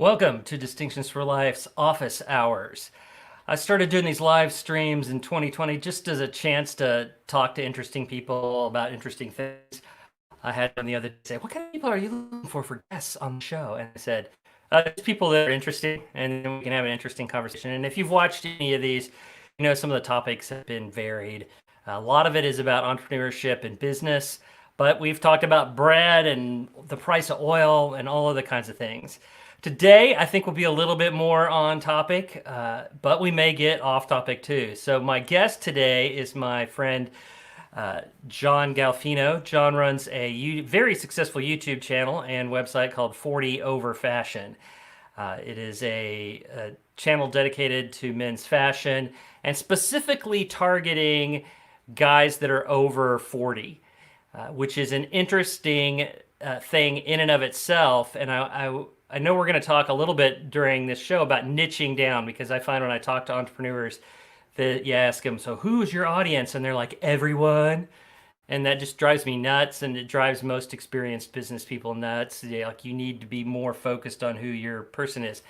Welcome to Distinctions for Life's office hours. I started doing these live streams in 2020 just as a chance to talk to interesting people about interesting things. I had them the other day say, "What kind of people are you looking for guests on the show?" And I said, "Just people that are interesting, and then we can have an interesting conversation." And if you've watched any of these, you know some of the topics have been varied. A lot of it is about entrepreneurship and business, but we've talked about bread and the price of oil and all other kinds of things. Today, I think we'll be a little bit more on topic, but we may get off topic too. So my guest today is my friend John Galfano. John runs a very successful YouTube channel and website called 40 Over Fashion. It is a channel dedicated to men's fashion and specifically targeting guys that are over 40, which is an interesting thing in and of itself. And I know we're going to talk a little bit during this show about niching down, because I find when I talk to entrepreneurs that you ask them, "So who's your audience?" And they're like, "Everyone." And that just drives me nuts, and it drives most experienced business people nuts. Like, you need to be more focused on who your person is.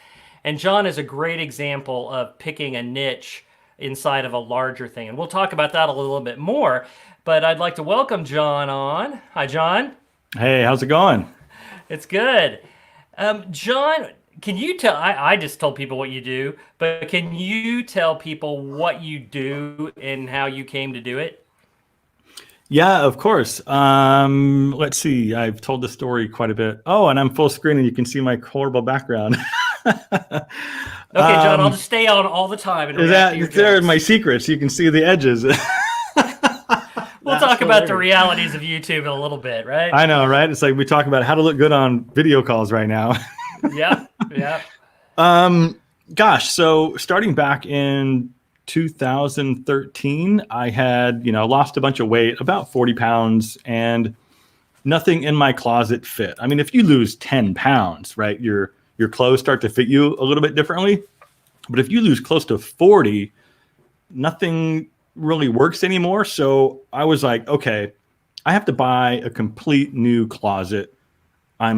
And John is a great example of picking a niche inside of a larger thing. And we'll talk about that a little bit more. But I'd like to welcome John on. Hi, John. Hey, how's it going? It's good. John, can you tell? I just told people what you do, but can you tell people what you do and how you came to do it? Yeah, of course. Let's see. I've told the story quite a bit. Oh, and I'm full screen and you can see my horrible background. Okay, John, I'll just stay on all the time and Is react to that your there are jokes. my secrets? You can see the edges. We'll That's talk about the hilarious. realities of YouTube in a little bit, right? I know, right? It's like we talk about how to look good on video calls right now. Yep, yep. Gosh, so starting back in 2013, I had, lost a bunch of weight, about 40 pounds, and nothing in my closet fit. I mean, if you lose 10 pounds, right, your clothes start to fit you a little bit differently. But if you lose close to 40, nothing really works anymore. So I was like, okay, I have to buy a complete new closet. I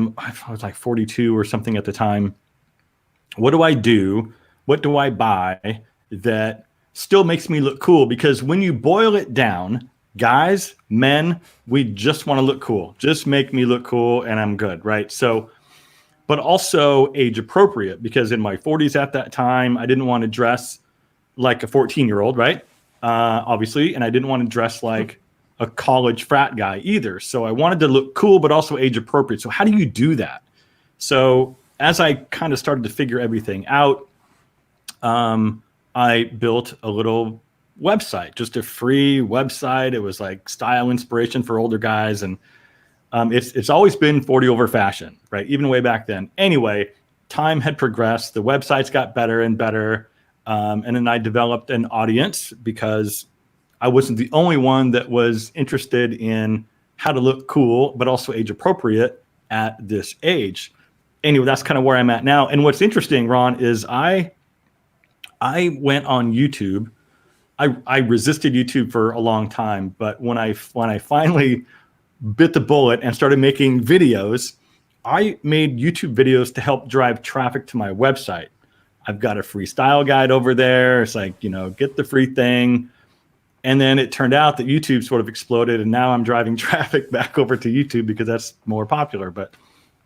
was like 42 or something at the time. What do I do? What do I buy that still makes me look cool? Because when you boil it down, guys, men, we just want to look cool. Just make me look cool and I'm good, right? So, but also age appropriate, because in my 40s at that time, I didn't want to dress like a 14-year-old, right? Obviously, and I didn't want to dress like a college frat guy either. So I wanted to look cool, but also age appropriate. So how do you do that? So as I kind of started to figure everything out, I built a little website, just a free website. It was like style inspiration for older guys. And it's always been 40 over fashion, right? Even way back then. Anyway, time had progressed. The websites got better and better. And then I developed an audience because I wasn't the only one that was interested in how to look cool, but also age appropriate at this age. Anyway, that's kind of where I'm at now. And what's interesting, Ron, is I went on YouTube. I resisted YouTube for a long time, but when I finally bit the bullet and started making videos, I made YouTube videos to help drive traffic to my website. I've got a free style guide over there. It's like, get the free thing. And then it turned out that YouTube sort of exploded, and now I'm driving traffic back over to YouTube because that's more popular. But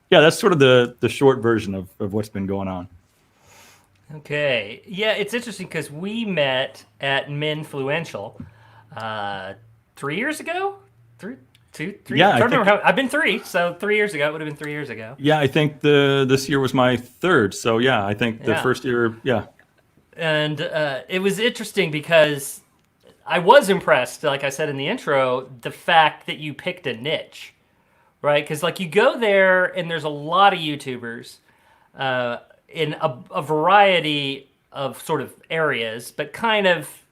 yeah, that's sort of the short version of what's been going on. Okay. Yeah, it's interesting because we met at Menfluential 3 years ago? Three, two, three. Yeah, I'm I trying to think remember I've been three, so 3 years ago. It would have been 3 years ago. yeah, I think this year was my third. So yeah, I think the Yeah. first year, yeah. And it was interesting because I was impressed, like I said in the intro, the fact that you picked a niche, right? Because like you go there and there's a lot of YouTubers in a variety of sort of areas, but kind of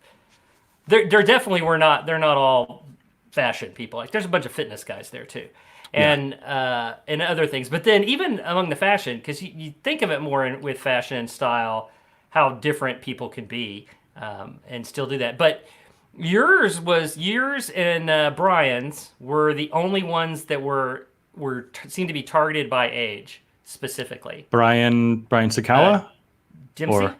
they're definitely they're not all fashion people. Like there's a bunch of fitness guys there too, Yeah. and other things. But then even among the fashion, because you think of it more with fashion and style, how different people can be, and still do that. But yours and Brian's were the only ones that seemed to be targeted by age. specifically? Brian Sakawa? Dempsey? Or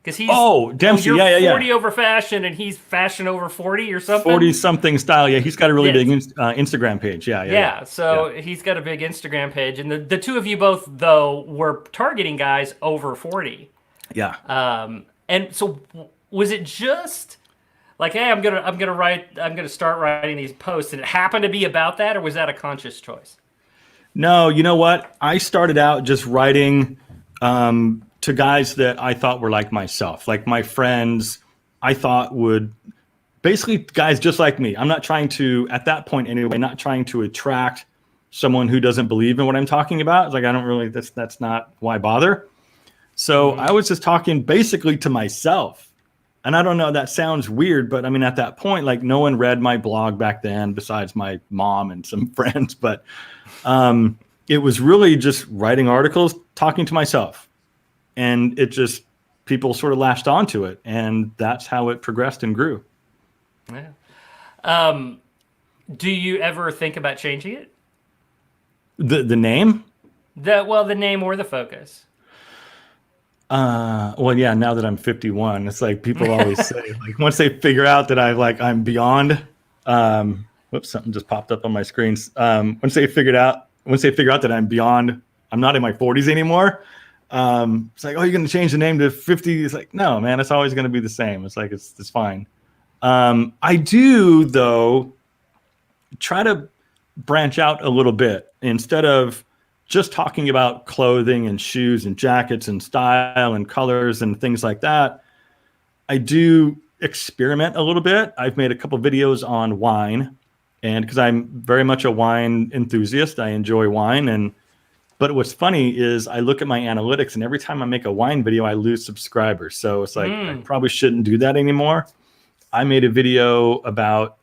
Because he's Dempsey, you're yeah. 40 over fashion, and he's fashion over 40 or something. 40 something style. Yeah, he's got a really Yes. big Instagram page. Yeah. So he's got a big Instagram page, and the two of you both though were targeting guys over 40. Yeah. And so was it just like, hey, I'm gonna start writing these posts, and it happened to be about that, or was that a conscious choice? No, you know what? I started out just writing to guys that I thought were like myself, like my friends. I thought would basically guys just like me. I'm not trying to, at that point anyway, not trying to attract someone who doesn't believe in what I'm talking about. It's like, I don't really, that's not why bother. So I was just talking basically to myself. And I don't know, that sounds weird, but I mean, at that point, like no one read my blog back then besides my mom and some friends. But it was really just writing articles, talking to myself. And it just, people sort of latched onto it. And that's how it progressed and grew. Yeah. Do you ever think about changing it? The name? The name or the focus? Well, yeah, now that I'm 51, it's like people always say, like once they figure out that I'm beyond, whoops, something just popped up on my screen. Once they figure out that I'm beyond, I'm not in my 40s anymore. It's like, oh, you're going to change the name to 50. It's like, no, man, it's always going to be the same. It's like, it's fine. I do though, try to branch out a little bit instead of just talking about clothing and shoes and jackets and style and colors and things like that. I do experiment a little bit. I've made a couple videos on wine, and because I'm very much a wine enthusiast, I enjoy wine. But what's funny is I look at my analytics, and every time I make a wine video, I lose subscribers. So it's like, I probably shouldn't do that anymore. I made a video about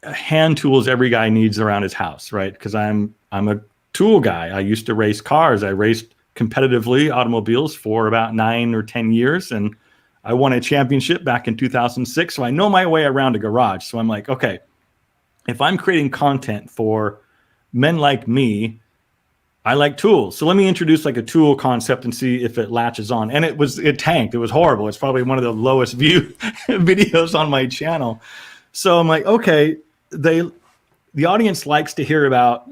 hand tools every guy needs around his house, right? Because I'm a tool guy. I used to race cars. I raced competitively automobiles for about 9 or 10 years, and I won a championship back in 2006. So I know my way around a garage. So I'm like, okay, if I'm creating content for men like me, I like tools. So let me introduce like a tool concept and see if it latches on. And it tanked. It was horrible. It's probably one of the lowest viewed videos on my channel. So I'm like, okay, the audience likes to hear about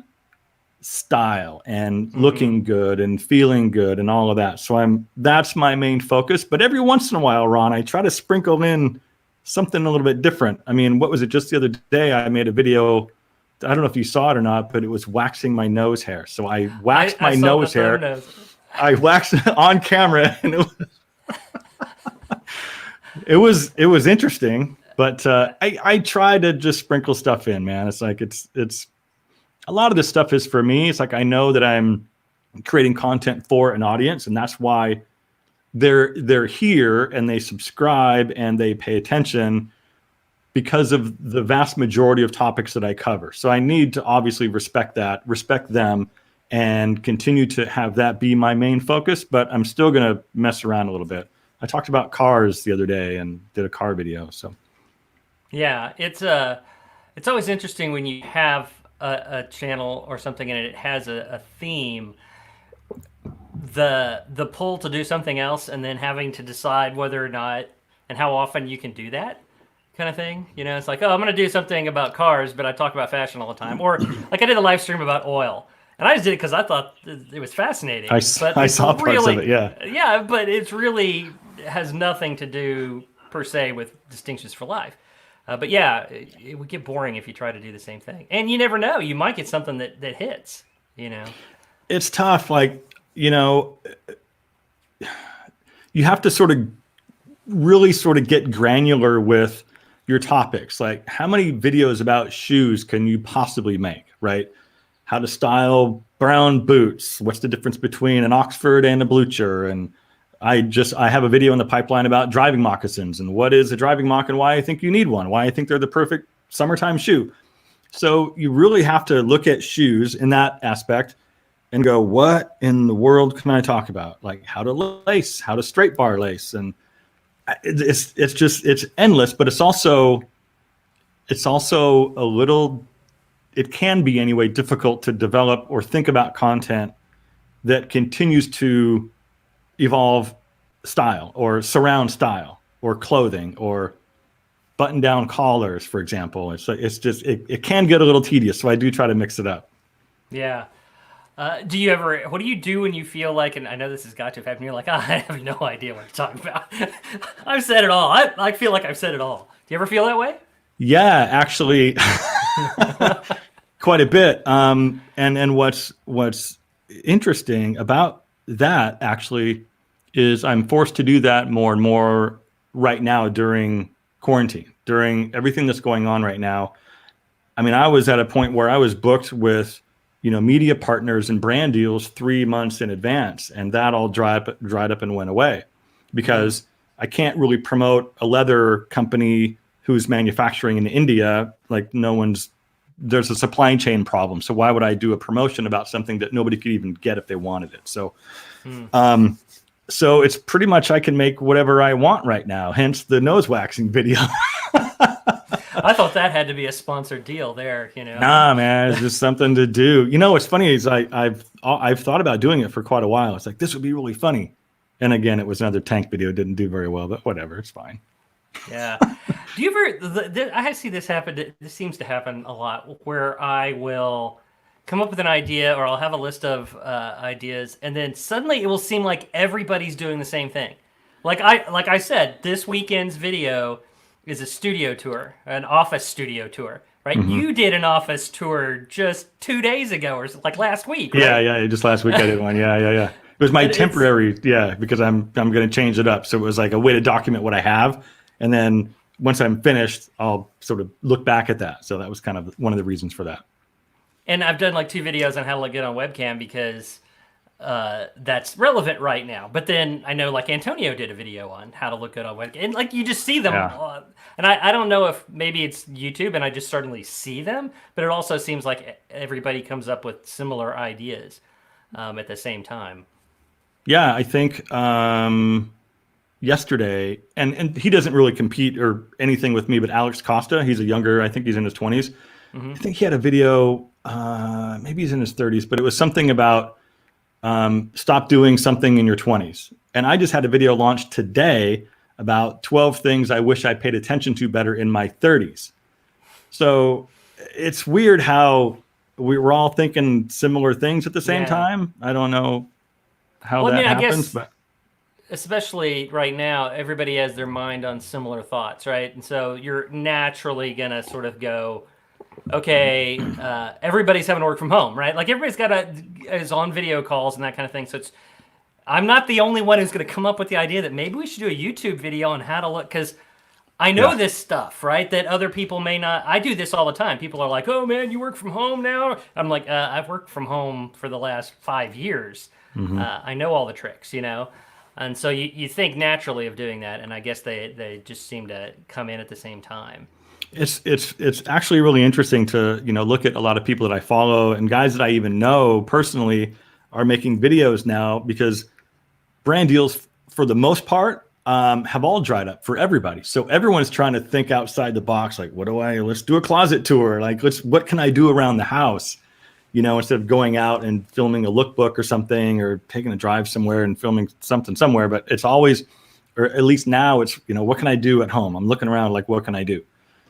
style and looking good and feeling good and all of that. So that's my main focus. But every once in a while, Ron, I try to sprinkle in something a little bit different. I mean, what was it? Just the other day, I made a video. I don't know if you saw it or not, but it was waxing my nose hair. So I waxed my nose hair. I waxed it on camera, and it was interesting. But I try to just sprinkle stuff in, man. It's like it's a lot of this stuff is for me. It's like I know that I'm creating content for an audience, and that's why they're here and they subscribe and they pay attention, because of the vast majority of topics that I cover. So I need to obviously respect them, and continue to have that be my main focus. But I'm still going to mess around a little bit. I talked about cars the other day and did a car video. So yeah, it's always interesting when you have a channel or something and it has a theme. The pull to do something else, and then having to decide whether or not and how often you can do that kind of thing. You know, it's like, oh, I'm going to do something about cars, but I talk about fashion all the time. Or like I did a live stream about oil, and I just did it because I thought it was fascinating. I saw parts of it, yeah. Yeah, but it's really has nothing to do per se with Distinctions for Life. But yeah, it would get boring if you try to do the same thing. And you never know. You might get something that hits, you know. It's tough. Like, you know, you have to really get granular with your topics. Like, how many videos about shoes can you possibly make, right? How to style brown boots. What's the difference between an Oxford and a Blucher? And I have a video in the pipeline about driving moccasins and what is a driving mock and why I think you need one, why I think they're the perfect summertime shoe. So you really have to look at shoes in that aspect and go, what in the world can I talk about? Like how to lace, how to straight bar lace. And it's endless, but it's also a little it can be anyway difficult to develop or think about content that continues to evolve style or surround style or clothing or button down collars, for example. It's just, it can get a little tedious. So I do try to mix it up. Yeah. Do you ever, what do you do when you feel like, and I know this has got to have happened, you're like, I have no idea what you're talking about. I've said it all. I feel like I've said it all. Do you ever feel that way? Yeah, actually, quite a bit. And what's interesting about that actually is I'm forced to do that more and more right now during quarantine, during everything that's going on right now. I mean, I was at a point where I was booked with, media partners and brand deals 3 months in advance, and that all dried up and went away because I can't really promote a leather company who's manufacturing in India. Like there's a supply chain problem. So why would I do a promotion about something that nobody could even get if they wanted it? So, so it's pretty much I can make whatever I want right now. Hence the nose waxing video. I thought that had to be a sponsored deal there, Nah, man, it's just something to do. What's funny is I've thought about doing it for quite a while. It's like, this would be really funny. And again, it was another tank video. It didn't do very well, but whatever, it's fine. Yeah. Do you ever, I see this happen, this seems to happen a lot, where I will come up with an idea or I'll have a list of ideas, and then suddenly it will seem like everybody's doing the same thing. Like I said, this weekend's video is a studio tour, an office studio tour, right? Mm-hmm. You did an office tour just 2 days ago or like last week, right? Yeah, just last week I did one. Yeah. It was my temporary, because I'm going to change it up. So it was like a way to document what I have. And then once I'm finished, I'll sort of look back at that. So that was kind of one of the reasons for that. And I've done like 2 videos on how to look good on webcam because that's relevant right now. But then I know like Antonio did a video on how to look good on webcam. And like you just see them. Yeah. And I don't know if maybe it's YouTube and I just suddenly see them. But it also seems like everybody comes up with similar ideas at the same time. Yeah, I think yesterday, and he doesn't really compete or anything with me, but Alex Costa, he's a younger, I think he's in his 20s. Mm-hmm. I think he had a video, maybe he's in his 30s, but it was something about stop doing something in your 20s. And I just had a video launched today about 12 things I wish I paid attention to better in my 30s. So it's weird how we were all thinking similar things at the same time. I don't know how that happens, but especially right now, everybody has their mind on similar thoughts, right? And so you're naturally going to sort of go, okay, everybody's having to work from home, right? Like everybody's is on video calls and that kind of thing. So I'm not the only one who's going to come up with the idea that maybe we should do a YouTube video on how to look, because I know this stuff, right? That other people may not. I do this all the time. People are like, oh man, you work from home now? I'm like, I've worked from home for the last 5 years. Mm-hmm. I know all the tricks, And so you think naturally of doing that, and I guess they just seem to come in at the same time. It's actually really interesting to look at a lot of people that I follow and guys that I even know personally are making videos now, because brand deals for the most part have all dried up for everybody. So everyone's trying to think outside the box, like let's do a closet tour, like what can I do around the house? Instead of going out and filming a lookbook or something, or taking a drive somewhere and filming something somewhere. But it's always, or at least now it's, what can I do at home? I'm looking around like, what can I do?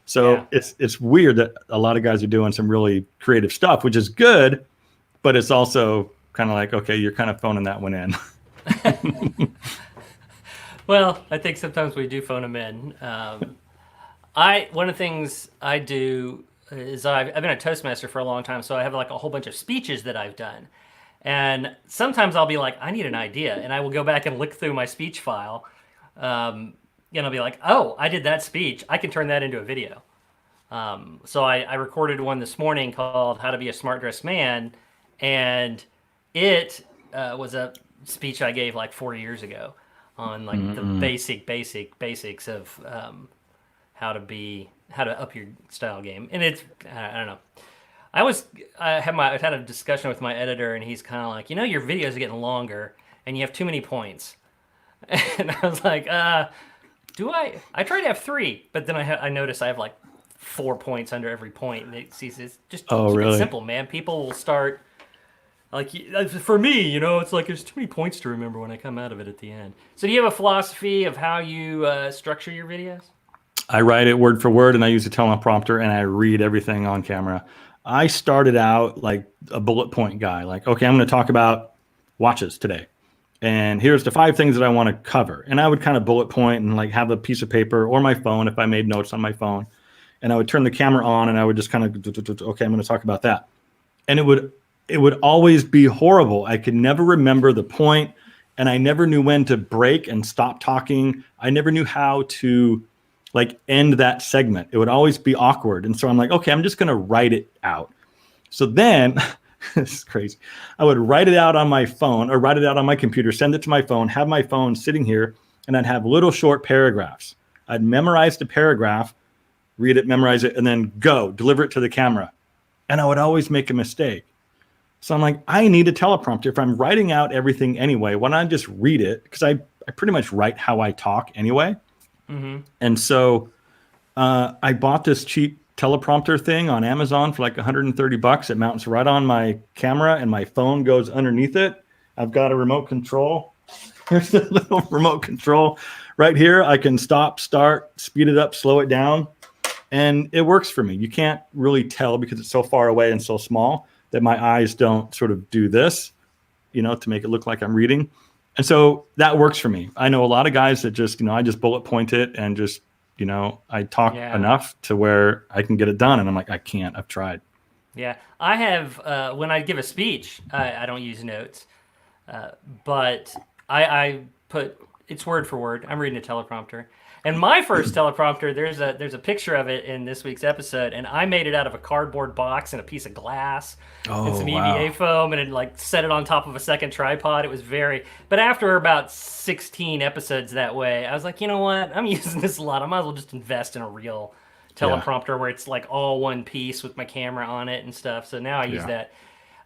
So it's weird that a lot of guys are doing some really creative stuff, which is good, but it's also kind of like, okay, you're kind of phoning that one in. Well, I think sometimes we do phone them in. One of the things I do is I've been a Toastmaster for a long time, so I have like a whole bunch of speeches that I've done. And sometimes I'll be like, I need an idea. And I will go back and look through my speech file. And I'll be like, oh, I did that speech. I can turn that into a video. So I recorded one this morning called How to Be a Smart Dressed Man. And it was a speech I gave like 4 years ago on like the basics of how to up your style game. And it's, I don't know. I had a discussion with my editor, and he's kind of like, your videos are getting longer and you have too many points. And I was like, I try to have 3, but then I noticed I have like 4 points under every point, and it's just Oh, keep it really? simple, man. People will start like for me, it's like there's too many points to remember when I come out of it at the end. So do you have a philosophy of how you structure your videos? I write it word for word and I use a teleprompter and I read everything on camera. I started out like a bullet point guy, like, okay, I'm going to talk about watches today. And here's the 5 things that I want to cover. And I would kind of bullet point and like have a piece of paper or my phone if I made notes on my phone. And I would turn the camera on and I would just kind of, okay, I'm going to talk about that. And it would always be horrible. I could never remember the point and I never knew when to break and stop talking. I never knew how to like end that segment. It would always be awkward. And so I'm like, okay, I'm just going to write it out. So then this is crazy. I would write it out on my phone or write it out on my computer, send it to my phone, have my phone sitting here, and I'd have little short paragraphs. I'd memorize the paragraph, read it, memorize it, and then go deliver it to the camera. And I would always make a mistake. So I'm like, I need a teleprompter. If I'm writing out everything anyway, why don't I just read it? Because I pretty much write how I talk anyway. Mm-hmm. And so I bought this cheap teleprompter thing on Amazon for like $130. It mounts right on my camera and my phone goes underneath it. I've got a remote control. Here's the little remote control right here. I can stop, start, speed it up, slow it down. And it works for me. You can't really tell because it's so far away and so small that my eyes don't sort of do this, to make it look like I'm reading. And so that works for me. I know a lot of guys that just, I just bullet point it and just, I talk enough to where I can get it done. And I'm like, I can't. I've tried. Yeah. I have, when I give a speech, I don't use notes, but I put, it's word for word. I'm reading a teleprompter. And my first teleprompter, there's a picture of it in this week's episode, and I made it out of a cardboard box and a piece of glass and some EVA foam, and it set it on top of a second tripod. It was but after about 16 episodes that way, I was like, you know what? I'm using this a lot. I might as well just invest in a real teleprompter where it's like all one piece with my camera on it and stuff. So now I use that.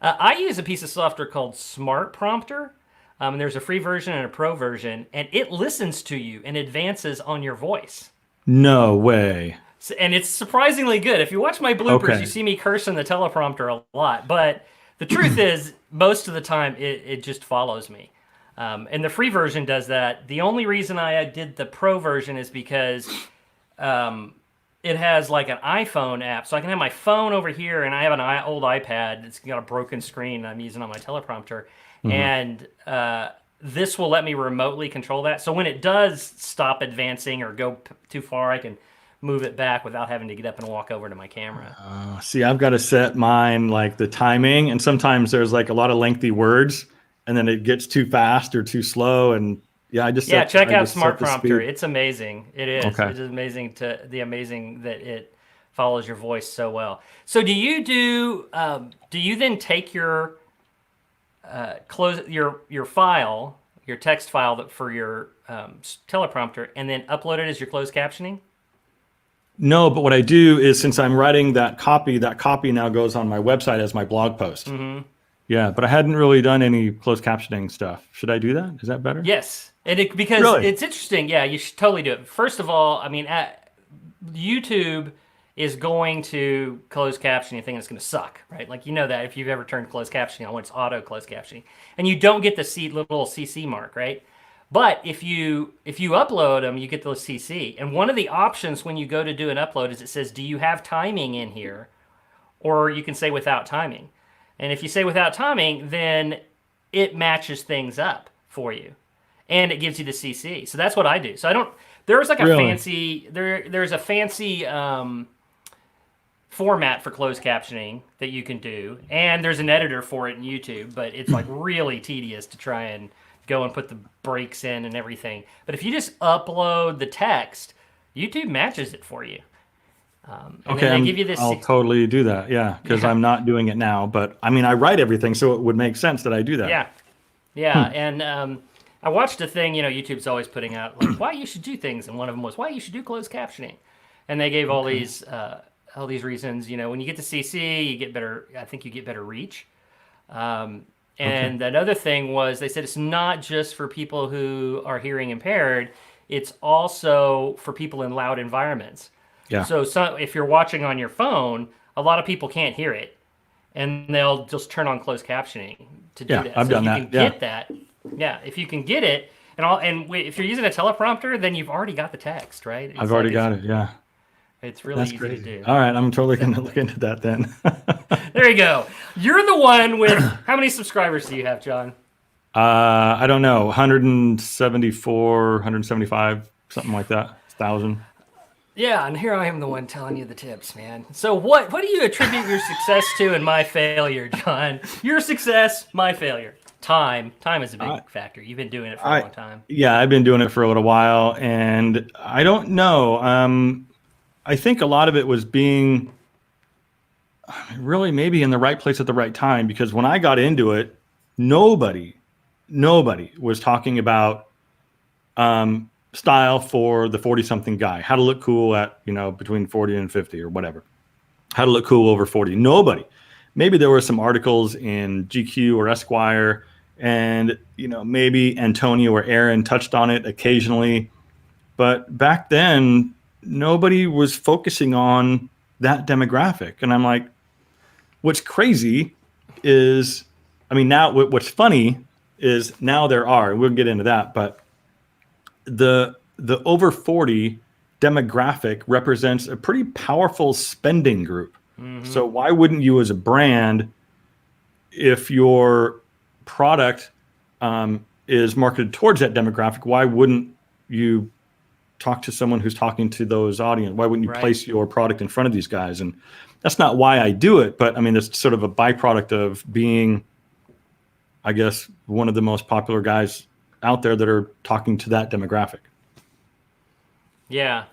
I use a piece of software called Smart Prompter. And there's a free version and a pro version, and it listens to you and advances on your voice. No way. And it's surprisingly good. If you watch my bloopers, you see me cursing the teleprompter a lot. But the truth is, most of the time, it just follows me. And the free version does that. The only reason I did the pro version is because it has like an iPhone app. So I can have my phone over here, and I have an old iPad. It's got a broken screen I'm using on my teleprompter. And this will let me remotely control that. So when it does stop advancing or go too far, I can move it back without having to get up and walk over to my camera. See, I've got to set mine like the timing. And sometimes there's like a lot of lengthy words and then it gets too fast or too slow. And check out Smart Prompter. It's amazing. It is. Okay. It is amazing that it follows your voice so well. So do you then take your close your file, your text file for your teleprompter, and then upload it as your closed captioning? No, but what I do is since I'm writing that copy now goes on my website as my blog post. Mm-hmm. Yeah, but I hadn't really done any closed captioning stuff. Should I do that? Is that better? Yes, because really? It's interesting. Yeah, you should totally do it. First of all, I mean, YouTube is going to close captioning a thing that's going to suck, right? Like, that if you've ever turned closed captioning on when it's auto closed captioning, and you don't get the little CC mark, right? But if you upload them, you get the CC. And one of the options when you go to do an upload is it says, do you have timing in here? Or you can say without timing. And if you say without timing, then it matches things up for you. And it gives you the CC. So that's what I do. So there's like a fancy, there's a fancy format for closed captioning that you can do. And there's an editor for it in YouTube, but it's like really tedious to try and go and put the breaks in and everything. But if you just upload the text, YouTube matches it for you. And then they give you this. I'll totally do that. Yeah, because I'm not doing it now. But I mean, I write everything, so it would make sense that I do that. Yeah. And I watched a thing. YouTube's always putting out like why you should do things, and one of them was why you should do closed captioning. And they gave all these reasons. When you get to CC, you get better. I think you get better reach. And another thing was they said it's not just for people who are hearing impaired, it's also for people in loud environments. Yeah. So if you're watching on your phone, a lot of people can't hear it, and they'll just turn on closed captioning to do Yeah, that. I've So if done you that. can Yeah. get that, yeah, if you can get it, if you're using a teleprompter, then you've already got the text, right? It's I've already got it. Yeah. It's really That's easy to crazy. do. All right. I'm totally going to look into that then. There you go. You're the one with how many subscribers do you have, John? I don't know, 174, 175, something like that. 1,000. Yeah, and here I am the one telling you the tips, man. So what do you attribute your success to and my failure, John? Your success, my failure. Time. Time is a big factor. You've been doing it for a long time. Yeah, I've been doing it for a little while, and I don't know. I think a lot of it was being really maybe in the right place at the right time, because when I got into it, nobody was talking about style for the 40-something guy, how to look cool at, between 40 and 50 or whatever, how to look cool over 40. Nobody. Maybe there were some articles in GQ or Esquire, and maybe Antonio or Aaron touched on it occasionally, but back then nobody was focusing on that demographic. And I'm like, what's crazy is, now what's funny is now there are, and we'll get into that, but the over 40 demographic represents a pretty powerful spending group. Mm-hmm. So why wouldn't you, as a brand, if your product is marketed towards that demographic, why wouldn't you talk to someone who's talking to those audience? Why wouldn't you place your product in front of these guys? And that's not why I do it, but it's sort of a byproduct of being, I guess, one of the most popular guys out there that are talking to that demographic. Yeah,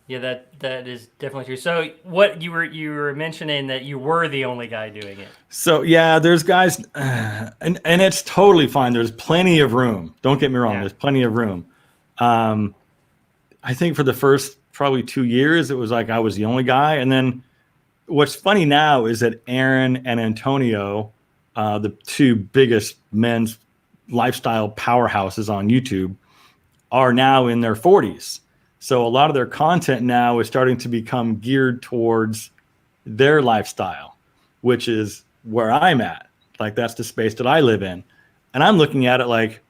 that is definitely true. So what you were mentioning that you were the only guy doing it. So yeah, there's guys, and it's totally fine. There's plenty of room. Don't get me wrong. Yeah. There's plenty of room. I think for the first probably 2 years, it was like I was the only guy. And then what's funny now is that Aaron and Antonio, the two biggest men's lifestyle powerhouses on YouTube, are now in their 40s. So a lot of their content now is starting to become geared towards their lifestyle, which is where I'm at. Like, that's the space that I live in. And I'm looking at it like,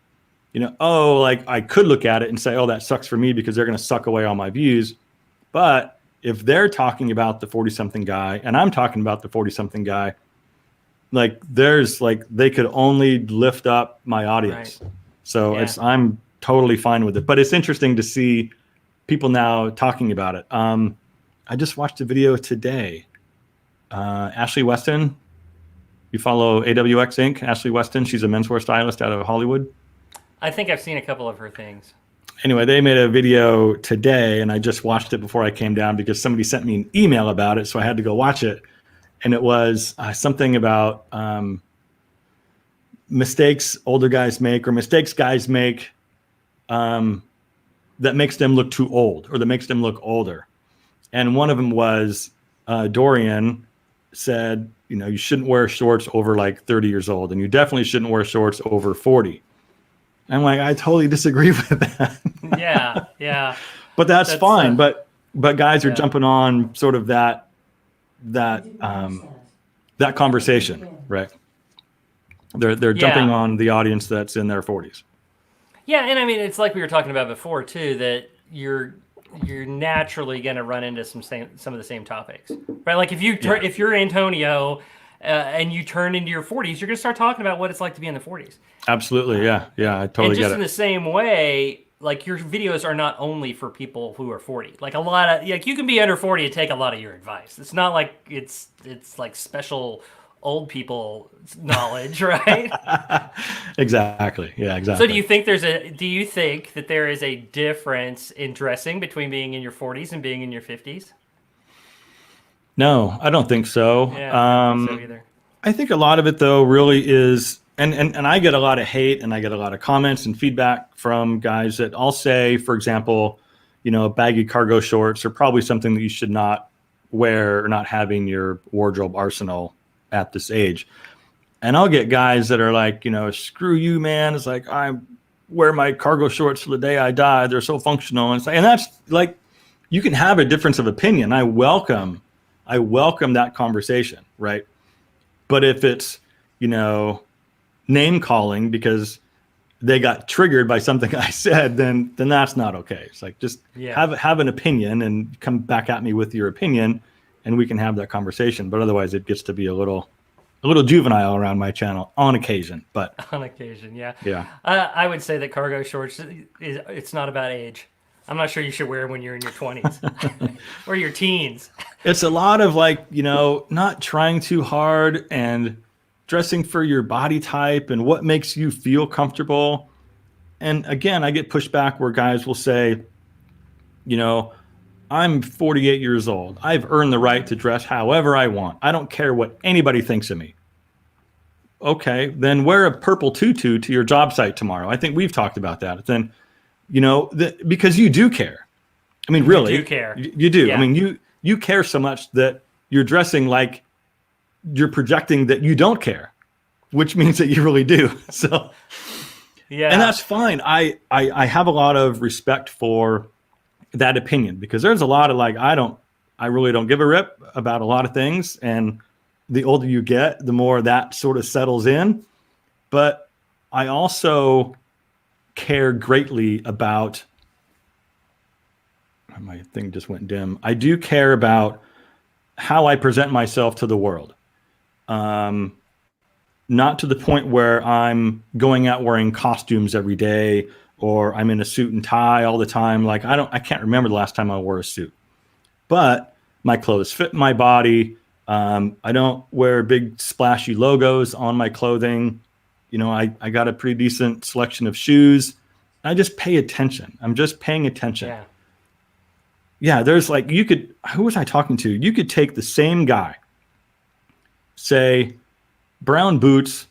I could look at it and say, oh, that sucks for me because they're going to suck away all my views. But if they're talking about the 40-something guy and I'm talking about the 40-something guy, they could only lift up my audience. Right. So I'm totally fine with it. But it's interesting to see people now talking about it. I just watched a video today. Ashley Weston, you follow AWX Inc. Ashley Weston, she's a menswear stylist out of Hollywood. I think I've seen a couple of her things. Anyway, they made a video today, and I just watched it before I came down because somebody sent me an email about it, so I had to go watch it. And it was something about mistakes older guys make, or mistakes guys make that makes them look too old, or that makes them look older. And one of them was Dorian said, you shouldn't wear shorts over like 30 years old, and you definitely shouldn't wear shorts over 40. I'm like, I totally disagree with that. Yeah. But that's fine. But guys are jumping on sort of that conversation, right? They're jumping on the audience that's in their 40s. Yeah, and it's like we were talking about before too, that you're naturally going to run into some of the same topics, right? Like if you're Antonio and you turn into your 40s, you're going to start talking about what it's like to be in the 40s. Absolutely, yeah, I totally and get it. just in the same way, like your videos are not only for people who are 40. Like a lot of you can be under 40 and take a lot of your advice. It's not like it's like special old people knowledge, right? Exactly. Yeah, exactly. So do you think that there is a difference in dressing between being in your 40s and being in your 50s? No, I don't think so. Yeah, I don't think so either. I think a lot of it though really is, and I get a lot of hate and I get a lot of comments and feedback from guys that I'll say, for example, baggy cargo shorts are probably something that you should not wear or not have in your wardrobe arsenal at this age. And I'll get guys that are like, screw you, man. It's like, I wear my cargo shorts till the day I die. They're so functional. And that's like, you can have a difference of opinion. I welcome that conversation, right? But if it's, name calling because they got triggered by something I said, then that's not okay. It's like, just have an opinion and come back at me with your opinion, and we can have that conversation. But otherwise, it gets to be a little juvenile around my channel on occasion. But on occasion, yeah. Yeah. I would say that cargo shorts it's not about age. I'm not sure you should wear them when you're in your 20s or your teens. It's a lot of not trying too hard and dressing for your body type and what makes you feel comfortable. And again, I get pushed back where guys will say, I'm 48 years old. I've earned the right to dress however I want. I don't care what anybody thinks of me. Okay, then wear a purple tutu to your job site tomorrow. I think we've talked about that. Then, because you do care. I mean, really, you do care. You do. Yeah. I mean, you care so much that you're dressing like you're projecting that you don't care, which means that you really do. So, yeah, and that's fine. I have a lot of respect for that opinion, because there's a lot of I really don't give a rip about a lot of things. And the older you get, the more that sort of settles in. But I also care greatly about, my thing just went dim. I do care about how I present myself to the world. Not to the point where I'm going out wearing costumes every day, or I'm in a suit and tie all the time. I can't remember the last time I wore a suit, but my clothes fit my body. I don't wear big splashy logos on my clothing. I got a pretty decent selection of shoes. I just pay attention. I'm just paying attention. Yeah. Yeah, there's who was I talking to? You could take the same guy, say brown boots,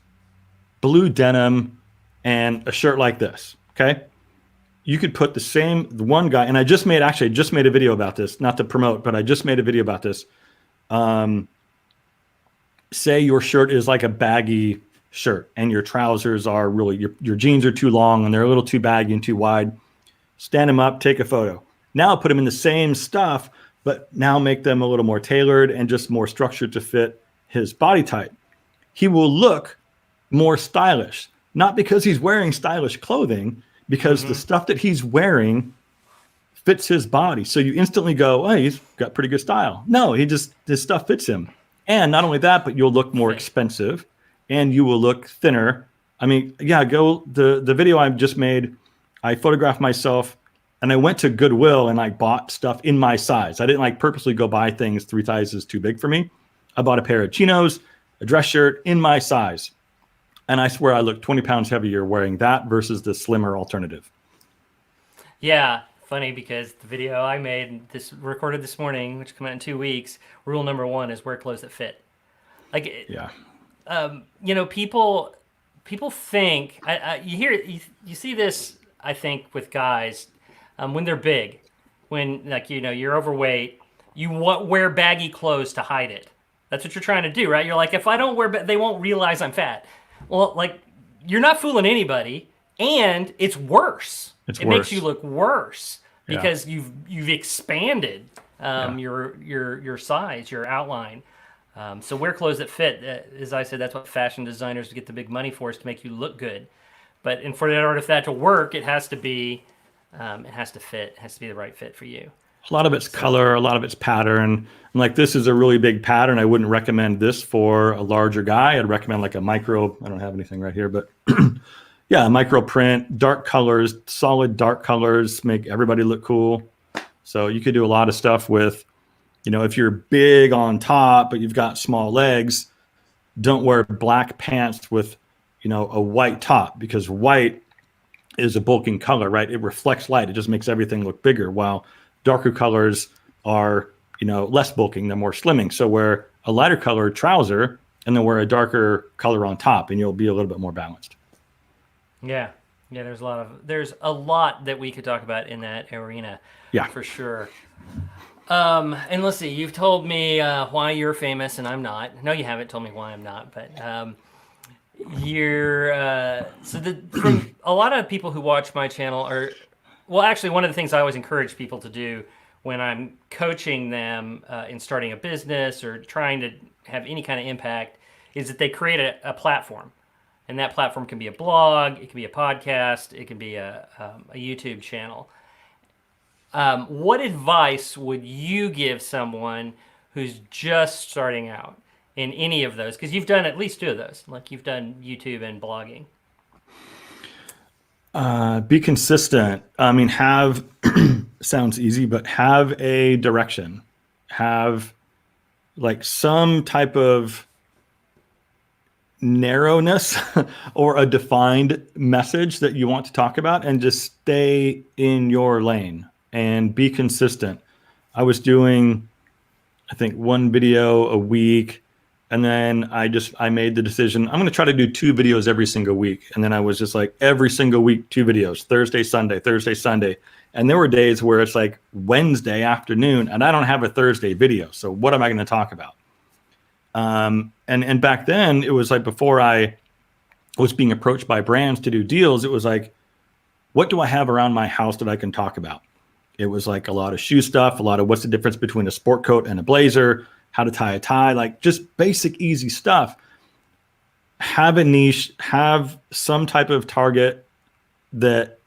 blue denim, and a shirt like this, okay? You could put the one guy, and I just made a video about this, not to promote, but I just made a video about this. Say your shirt is like a baggy shirt and your trousers are really, your jeans are too long and they're a little too baggy and too wide. Stand them up, take a photo. Now put them in the same stuff, but now make them a little more tailored and just more structured to fit his body type. He will look more stylish, not because he's wearing stylish clothing, because the stuff that he's wearing fits his body. So you instantly go, oh, he's got pretty good style. No, his stuff fits him. And not only that, but you'll look more expensive and you will look thinner. I mean, yeah, the video I've just made, I photographed myself and I went to Goodwill and I bought stuff in my size. I didn't purposely go buy things 3 sizes too big for me. I bought a pair of chinos, a dress shirt in my size. And I swear I look 20 pounds heavier wearing that versus the slimmer alternative. Yeah, funny because the video I made, recorded this morning, which come out in 2 weeks, rule number 1 is wear clothes that fit. Yeah. People think, you see this, I think, with guys when they're big, when you're overweight, you wear baggy clothes to hide it. That's what you're trying to do, right? You're like, if I don't wear, they won't realize I'm fat. Well, you're not fooling anybody, and it's worse. It makes you look worse because you've expanded your size, your outline. So wear clothes that fit. As I said, that's what fashion designers get the big money for, is to make you look good. But for that to work, it has to be, it has to fit. It has to be the right fit for you. A lot of it's color, a lot of it's pattern. And this is a really big pattern. I wouldn't recommend this for a larger guy. I'd recommend a micro, I don't have anything right here, but yeah, a micro print, dark colors, solid dark colors, make everybody look cool. So you could do a lot of stuff with, if you're big on top, but you've got small legs, don't wear black pants with, a white top, because white is a bulking color, right? It reflects light. It just makes everything look bigger, while darker colors are, less bulking, they're more slimming. So wear a lighter color trouser and then wear a darker color on top, and you'll be a little bit more balanced. Yeah. Yeah, there's a lot that we could talk about in that arena. Yeah. For sure. And let's see, you've told me why you're famous and I'm not. No, you haven't told me why I'm not, but from a lot of people who watch my channel are, well, actually, one of the things I always encourage people to do when I'm coaching them in starting a business or trying to have any kind of impact is that they create a platform. And that platform can be a blog, it can be a podcast, it can be a YouTube channel. What advice would you give someone who's just starting out in any of those? Because you've done at least 2 of those, like you've done YouTube and blogging. Be consistent. I mean, have sounds easy, but have a direction. Have like some type of narrowness or a defined message that you want to talk about, and just stay in your lane and be consistent. I was doing, I think, 1 video a week. And then I made the decision, I'm going to try to do 2 videos every single week. And then I was just like, every single week, 2 videos, Thursday, Sunday, Thursday, Sunday. And there were days where it's like Wednesday afternoon and I don't have a Thursday video. So what am I going to talk about? And back then it was like, before I was being approached by brands to do deals, it was like, what do I have around my house that I can talk about? It was like a lot of shoe stuff, a lot of what's the difference between a sport coat and a blazer, how to tie a tie, like just basic, easy stuff. Have a niche, have some type of target that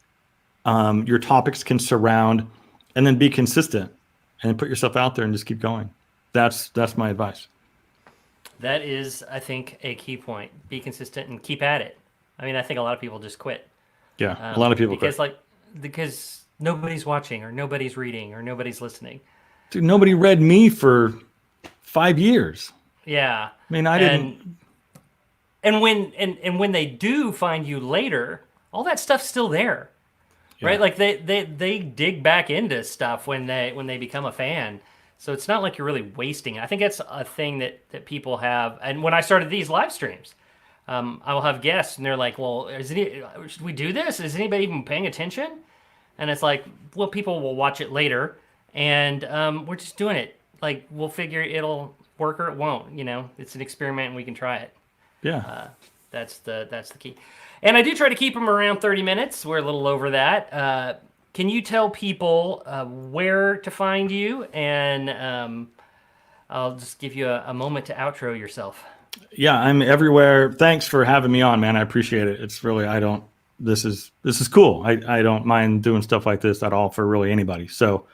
your topics can surround, and then be consistent and put yourself out there and just keep going. That's my advice. That is, I think, a key point. Be consistent and keep at it. I mean, I think a lot of people just quit. Yeah, a lot of people quit. Because nobody's watching or nobody's reading or nobody's listening. Dude, nobody read me for 5 years. Yeah. I mean, I didn't. And when they do find you later, all that stuff's still there, right? Yeah. Like they dig back into stuff when they become a fan. So it's not like you're really wasting it. I think that's a thing that people have. And when I started these live streams, I will have guests and they're like, well, should we do this? Is anybody even paying attention? And it's like, well, people will watch it later, and we're just doing it. Like, we'll figure it'll work or it won't. You know, it's an experiment and we can try it. Yeah. That's the key. And I do try to keep them around 30 minutes. We're a little over that. Can you tell people where to find you? And I'll just give you a moment to outro yourself. Yeah, I'm everywhere. Thanks for having me on, man. I appreciate it. It's really, this is cool. I don't mind doing stuff like this at all for really anybody. So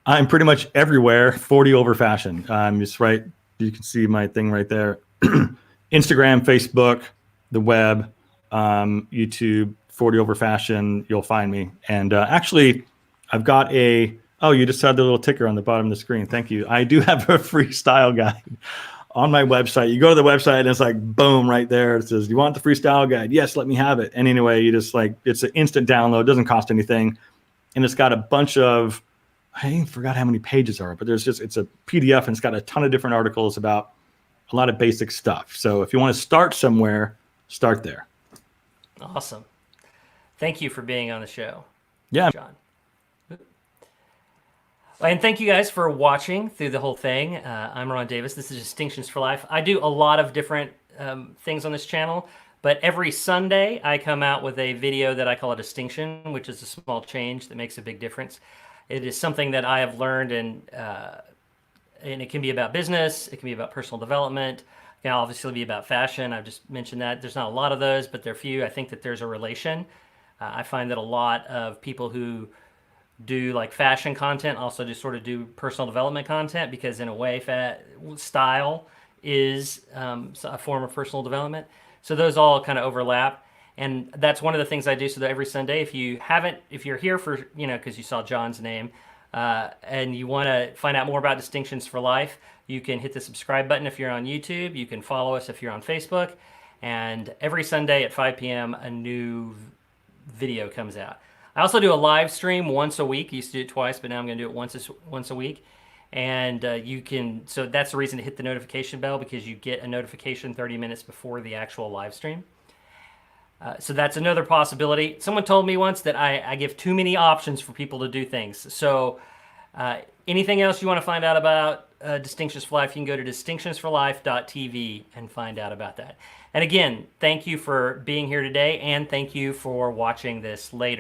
I'm pretty much everywhere. 40 over fashion. I'm just right. You can see my thing right there. Instagram, Facebook, the web, YouTube, 40 over fashion. You'll find me. And actually, I've got you just had the little ticker on the bottom of the screen. Thank you. I do have a free style guide on my website. You go to the website and it's like, boom, right there. It says, you want the free style guide? Yes, let me have it. And anyway, you just like, it's an instant download. Doesn't cost anything. And it's got a bunch of, I even forgot how many pages are, but it's a PDF and it's got a ton of different articles about a lot of basic stuff. So if you want to start somewhere, start there. Awesome. Thank you for being on the show. Yeah. John. And thank you guys for watching through the whole thing. I'm Ron Davis. This is Distinctions for Life. I do a lot of different things on this channel, but every Sunday I come out with a video that I call a distinction, which is a small change that makes a big difference. It is something that I have learned, and it can be about business. It can be about personal development. It can obviously be about fashion. I've just mentioned that. There's not a lot of those, but there are few. I think that there's a relation. I find that a lot of people who do like fashion content also just sort of do personal development content, because in a way style is a form of personal development. So those all kind of overlap. And that's one of the things I do. So that every Sunday, if you're here for, because you saw John's name, and you want to find out more about Distinctions for Life, you can hit the subscribe button if you're on YouTube. You can follow us if you're on Facebook. And every Sunday at 5 p.m., a new video comes out. I also do a live stream once a week. I used to do it twice, but now I'm going to do it once a week. And so that's the reason to hit the notification bell, because you get a notification 30 minutes before the actual live stream. So that's another possibility. Someone told me once that I give too many options for people to do things. So anything else you want to find out about Distinctions for Life, you can go to distinctionsforlife.tv and find out about that. And again, thank you for being here today, and thank you for watching this later.